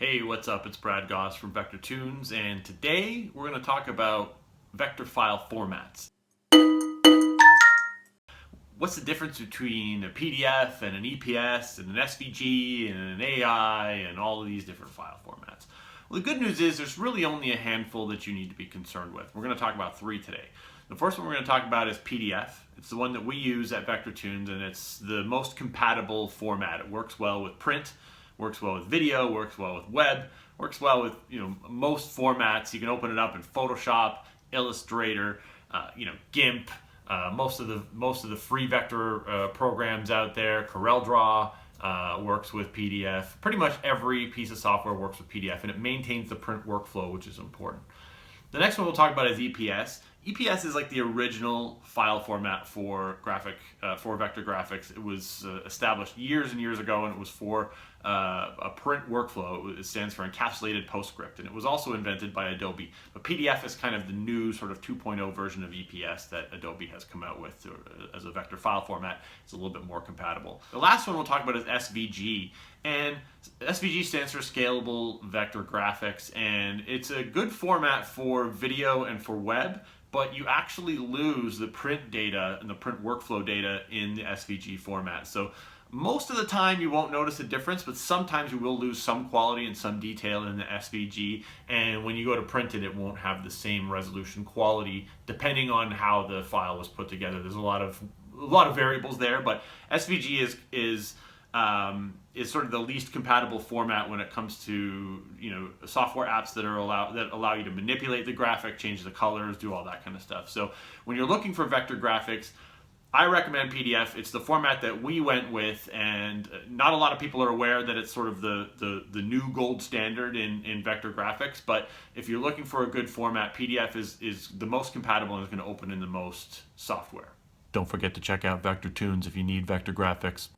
Hey, what's up? It's Brad Goss from Vector Tunes, and today we're going to talk about vector file formats. What's the difference between a PDF and an EPS and an SVG and an AI and all of these different file formats? Well, the good news is there's really only a handful that you need to be concerned with. We're going to talk about three today. The first one we're going to talk about is PDF. It's the one that we use at Vector Tunes, and it's the most compatible format. It works well with print, works well with video, works well with web, works well with most formats. You can open it up in Photoshop, Illustrator, GIMP, most of the free vector programs out there. CorelDRAW works with PDF. Pretty much every piece of software works with PDF, and it maintains the print workflow, which is important. The next one we'll talk about is EPS. EPS is like the original file format for vector graphics. It was established years and years ago, and it was for a print workflow. It stands for Encapsulated PostScript, and it was also invented by Adobe. But PDF is kind of the new sort of 2.0 version of EPS that Adobe has come out with as a vector file format. It's a little bit more compatible. The last one we'll talk about is SVG. And SVG stands for Scalable Vector Graphics, and it's a good format for video and for web, but you actually lose the print data and the print workflow data in the SVG format. So most of the time you won't notice a difference, but sometimes you will lose some quality and some detail in the SVG, and when you go to print it, it won't have the same resolution quality depending on how the file was put together. There's a lot of variables there, but SVG is sort of the least compatible format when it comes to software apps that allow you to manipulate the graphic, change the colors, do all that kind of stuff. So when you're looking for vector graphics, I recommend PDF. It's the format that we went with, and not a lot of people are aware that it's sort of the new gold standard in vector graphics. But if you're looking for a good format, PDF is the most compatible and is going to open in the most software. Don't forget to check out Vector Tunes if you need vector graphics.